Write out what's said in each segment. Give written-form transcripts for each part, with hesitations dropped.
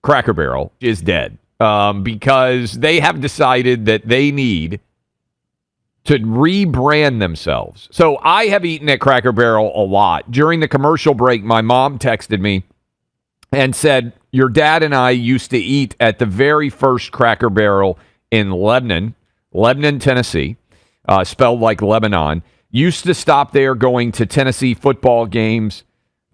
Cracker Barrel is dead because they have decided that they need to rebrand themselves. So I have eaten at Cracker Barrel a lot. During the commercial break, my mom texted me and said, your dad and I used to eat at the very first Cracker Barrel in Lebanon, Tennessee, spelled like Lebanon. Used to stop there going to Tennessee football games.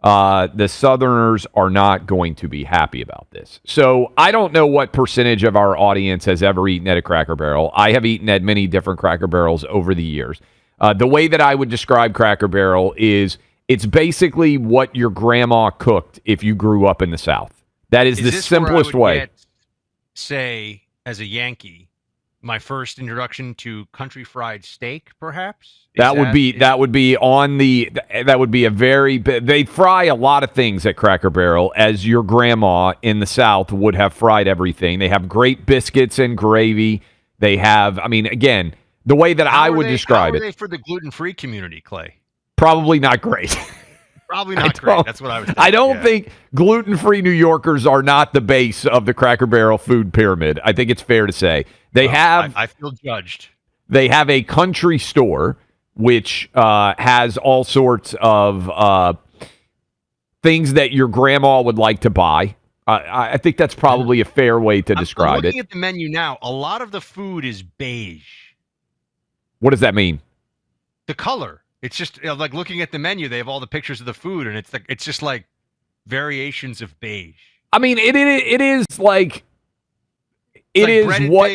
The Southerners are not going to be happy about this. So I don't know what percentage of our audience has ever eaten at a Cracker Barrel. I have eaten at many different Cracker Barrels over the years. The way that I would describe Cracker Barrel is it's basically what your grandma cooked if you grew up in the South. That is the simplest way. Get, say, as a Yankee, my first introduction to country fried steak, perhaps? That would be a very, they fry a lot of things at Cracker Barrel, as your grandma in the South would have fried everything. They have great biscuits and gravy. They have, I mean, again, the way that I would describe it. How are they for the gluten-free community, Clay? Probably not great. Probably not great. That's what I was thinking. I don't think gluten-free New Yorkers are not the base of the Cracker Barrel food pyramid. I think it's fair to say. I feel judged. They have a country store which has all sorts of things that your grandma would like to buy. I think that's probably a fair way to describe it. I'm looking at the menu now. A lot of the food is beige. What does that mean? The color. It's just like looking at the menu. They have all the pictures of the food, and it's just like variations of beige. I mean, it is like it is breaded what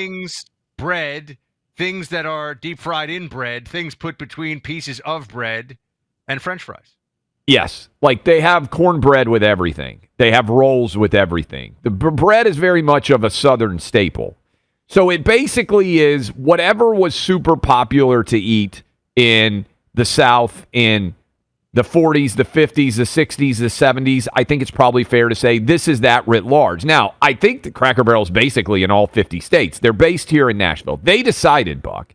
bread, things that are deep fried in bread, things put between pieces of bread, and French fries. Yes, like they have cornbread with everything. They have rolls with everything. The bread is very much of a Southern staple. So it basically is whatever was super popular to eat in the South in the 40s, the 50s, the 60s, the 70s. I think it's probably fair to say this is that writ large. Now, I think the Cracker Barrel is basically in all 50 states. They're based here in Nashville. They decided, Buck,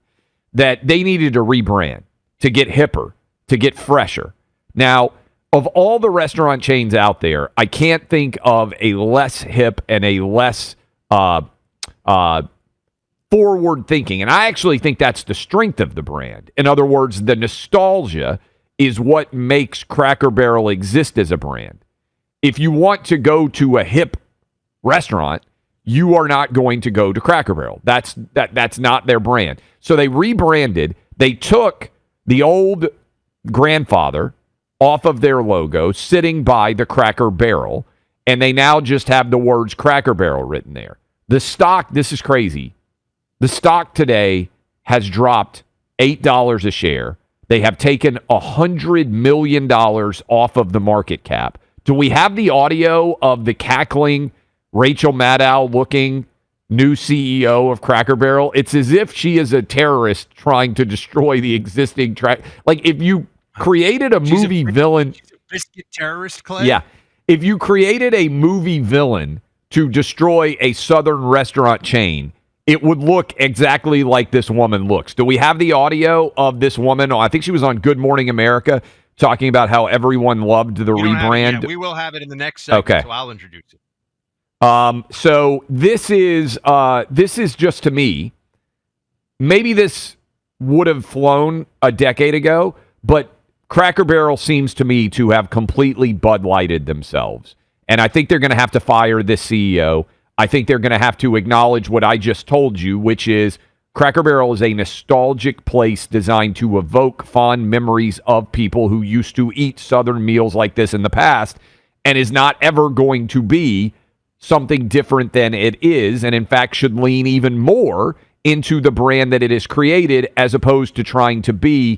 that they needed to rebrand, to get hipper, to get fresher. Now, of all the restaurant chains out there, I can't think of a less hip and a less forward thinking. And I actually think that's the strength of the brand. In other words, the nostalgia is what makes Cracker Barrel exist as a brand. If you want to go to a hip restaurant, you are not going to go to Cracker Barrel. That's not their brand. So they rebranded. They took the old grandfather off of their logo, sitting by the Cracker Barrel, and they now just have the words Cracker Barrel written there. The stock, this is crazy. The stock today has dropped $8 a share. They have taken $100 million off of the market cap. Do we have the audio of the cackling Rachel Maddow looking new CEO of Cracker Barrel? It's as if she is a terrorist trying to destroy the existing track. Like if you created a movie villain. She's a biscuit terrorist, Clay? Yeah. If you created a movie villain to destroy a Southern restaurant chain, it would look exactly like this woman looks. Do we have the audio of this woman? I think she was on Good Morning America talking about how everyone loved the rebrand. We will have it in the next segment, okay. So I'll introduce it. So this is just, to me, maybe this would have flown a decade ago, but Cracker Barrel seems to me to have completely Bud Lighted themselves. And I think they're going to have to fire this CEO. I think they're going to have to acknowledge what I just told you, which is Cracker Barrel is a nostalgic place designed to evoke fond memories of people who used to eat Southern meals like this in the past, and is not ever going to be something different than it is, and in fact should lean even more into the brand that it has created, as opposed to trying to be,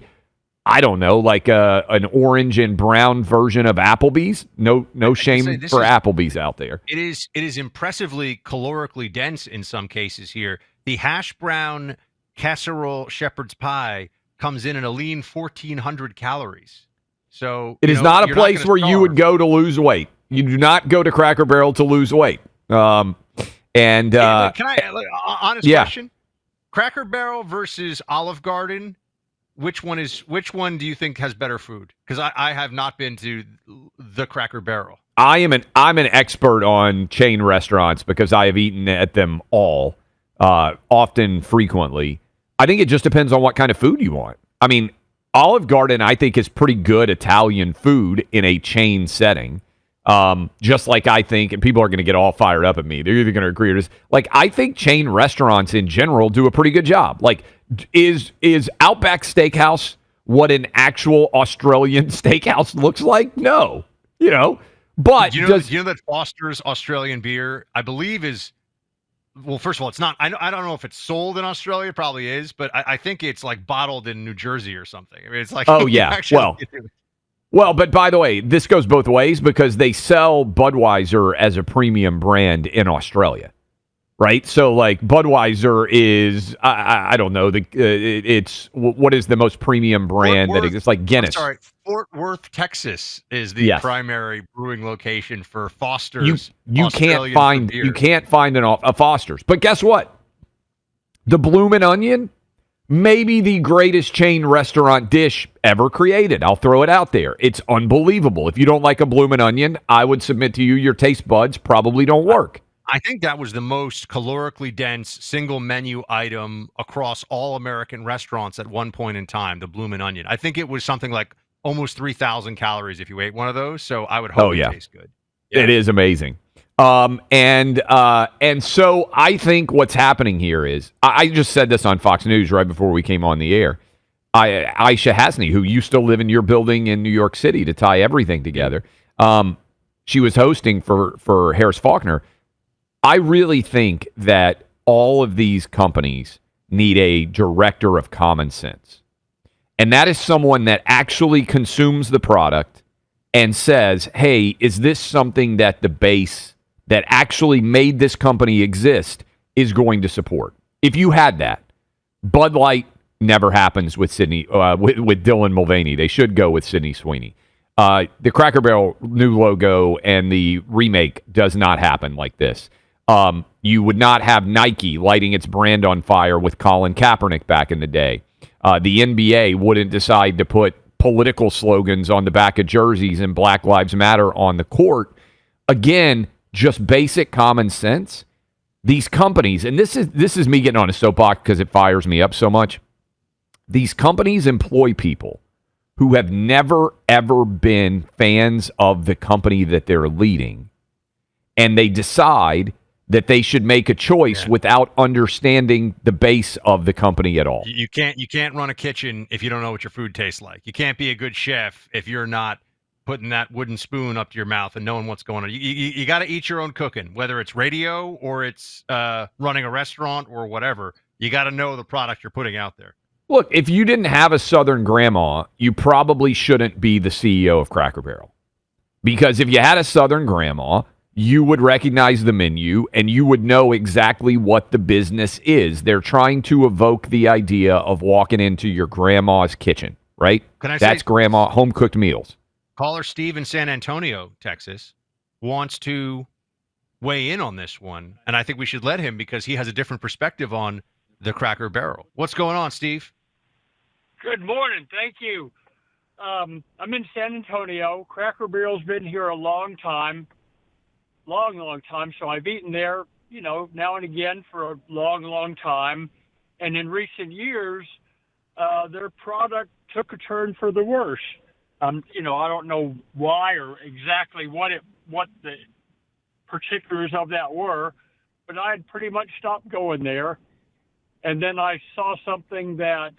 I don't know, like an orange and brown version of Applebee's. No shame for Applebee's out there. It is impressively calorically dense in some cases here. The hash brown casserole shepherd's pie comes in at a lean 1,400 calories. So it is not a place where you would go to lose weight. You do not go to Cracker Barrel to lose weight. Can I honest question? Cracker Barrel versus Olive Garden. Which one do you think has better food? Because I have not been to the Cracker Barrel. I'm an expert on chain restaurants because I have eaten at them all, often, frequently. I think it just depends on what kind of food you want. I mean, Olive Garden, I think, is pretty good Italian food in a chain setting. Just like I think, and people are going to get all fired up at me. They're either going to agree or just like I think chain restaurants in general do a pretty good job. Like, is Outback Steakhouse what an actual Australian steakhouse looks like? No, But do you know that Foster's Australian beer, I believe, is well. First of all, it's not. I don't know if it's sold in Australia. Probably is, but I think it's like bottled in New Jersey or something. I mean, it's like oh yeah. Well, but by the way, this goes both ways because they sell Budweiser as a premium brand in Australia, right? So like Budweiser is, I don't know, it's what is the most premium brand that exists? Like Guinness. Sorry, Fort Worth, Texas is the primary brewing location for Foster's. You can't find a Foster's, but guess what? The Bloomin' Onion. Maybe the greatest chain restaurant dish ever created. I'll throw it out there. It's unbelievable. If you don't like a bloomin' onion, I would submit to you your taste buds probably don't work. I think that was the most calorically dense single menu item across all American restaurants at one point in time, the bloomin' onion. I think it was something like almost 3,000 calories if you ate one of those, so I would hope it tastes good. Yeah. It is amazing. And so I think what's happening here is I just said this on Fox News right before we came on the air. Aisha Hasney, who used to live in your building in New York City to tie everything together, she was hosting for Harris Faulkner. I really think that all of these companies need a director of common sense, and that is someone that actually consumes the product and says, "Hey, is this something that the base that actually made this company exist is going to support?" If you had that, Bud Light never happens with with Dylan Mulvaney. They should go with Sydney Sweeney. The Cracker Barrel new logo and the remake does not happen like this. You would not have Nike lighting its brand on fire with Colin Kaepernick back in the day. The NBA wouldn't decide to put political slogans on the back of jerseys and Black Lives Matter on the court. Again, just basic common sense. These companies, and this is me getting on a soapbox because it fires me up so much. These companies employ people who have never, ever been fans of the company that they're leading, and they decide that they should make a choice without understanding the base of the company at all. You can't run a kitchen if you don't know what your food tastes like. You can't be a good chef if you're not putting that wooden spoon up to your mouth and knowing what's going on. You got to eat your own cooking, whether it's radio or it's running a restaurant or whatever. You got to know the product you're putting out there. Look, if you didn't have a Southern grandma, you probably shouldn't be the CEO of Cracker Barrel. Because if you had a Southern grandma, you would recognize the menu and you would know exactly what the business is. They're trying to evoke the idea of walking into your grandma's kitchen, right? That's grandma home-cooked meals. Caller Steve in San Antonio, Texas, wants to weigh in on this one, and I think we should let him because he has a different perspective on the Cracker Barrel. What's going on, Steve? Good morning. Thank you. I'm in San Antonio. Cracker Barrel's been here a long time. Long time. So I've eaten there, now and again for a long time. And in recent years, their product took a turn for the worse. I don't know why or exactly what the particulars of that were, but I had pretty much stopped going there. And then I saw something that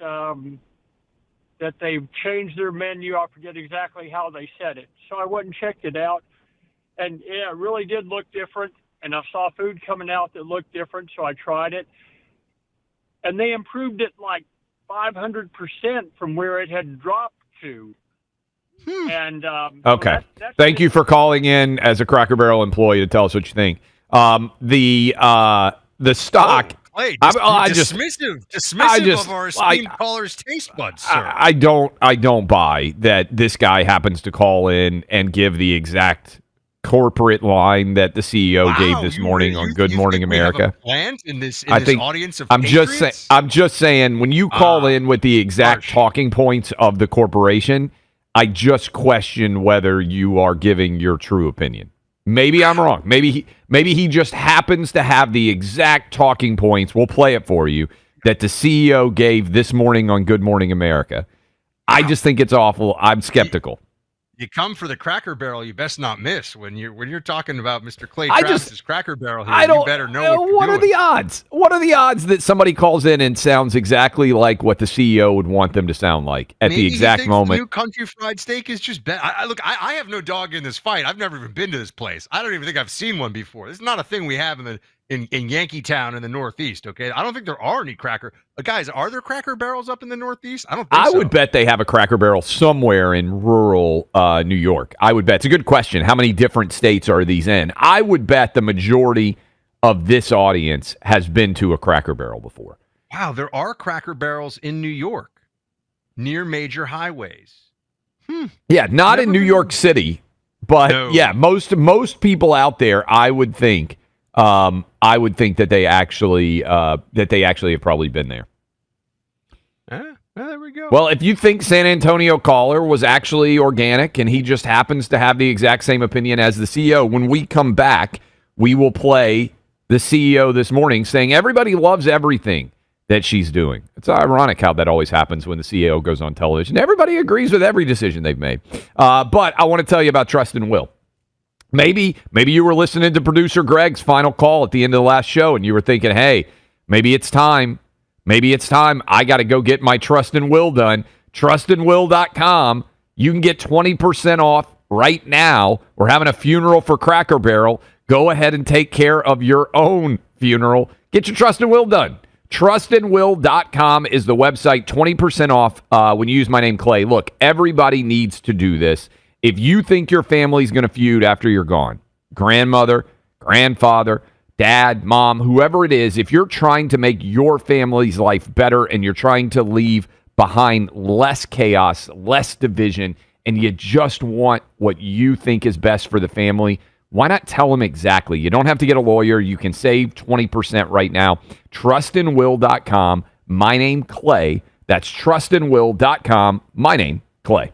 they've changed their menu. I forget exactly how they said it. So I went and checked it out. And yeah, it really did look different. And I saw food coming out that looked different, so I tried it. And they improved it like 500% from where it had dropped to. And okay, so that's thank you for calling in as a Cracker Barrel employee to tell us what you think. The stock. Dismissive of our esteemed caller's taste buds, sir. I don't buy that this guy happens to call in and give the exact corporate line that the CEO gave this morning on Good Morning America. In this audience of I'm just saying when you call in with the exact talking points of the corporation, I just question whether you are giving your true opinion. Maybe I'm wrong. Maybe he just happens to have the exact talking points. We'll play it for you that the CEO gave this morning on Good Morning America. I just think it's awful. I'm skeptical. You come for the Cracker Barrel, you best not miss. When you're talking about Mr. Clay Travis's Cracker Barrel here, you better know what are the odds? What are the odds that somebody calls in and sounds exactly like what the CEO would want them to sound like at the exact moment? The new country fried steak is just better. Look, I have no dog in this fight. I've never even been to this place. I don't even think I've seen one before. This is not a thing we have in Yankeetown in the Northeast, okay? I don't think there are any guys, are there Cracker Barrels up in the Northeast? I don't think so. I would bet they have a Cracker Barrel somewhere in rural New York. I would bet. It's a good question. How many different states are these in? I would bet the majority of this audience has been to a Cracker Barrel before. Wow, there are Cracker Barrels in New York near major highways. Yeah, not in New York City, but yeah, most people out there, I would think that they actually have probably been there. There we go. Well, if you think San Antonio caller was actually organic and he just happens to have the exact same opinion as the CEO, when we come back, we will play the CEO this morning saying everybody loves everything that she's doing. It's ironic how that always happens when the CEO goes on television. Everybody agrees with every decision they've made. But I want to tell you about Trust and Will. Maybe you were listening to producer Greg's final call at the end of the last show and you were thinking, hey, maybe it's time. I got to go get my Trust and Will done. Trustandwill.com. You can get 20% off right now. We're having a funeral for Cracker Barrel. Go ahead and take care of your own funeral. Get your Trust and Will done. Trustandwill.com is the website. 20% off when you use my name, Clay. Look, everybody needs to do this. If you think your family's going to feud after you're gone, grandmother, grandfather, dad, mom, whoever it is, if you're trying to make your family's life better and you're trying to leave behind less chaos, less division, and you just want what you think is best for the family, why not tell them exactly? You don't have to get a lawyer. You can save 20% right now. Trustandwill.com. My name, Clay. That's trustandwill.com. My name, Clay.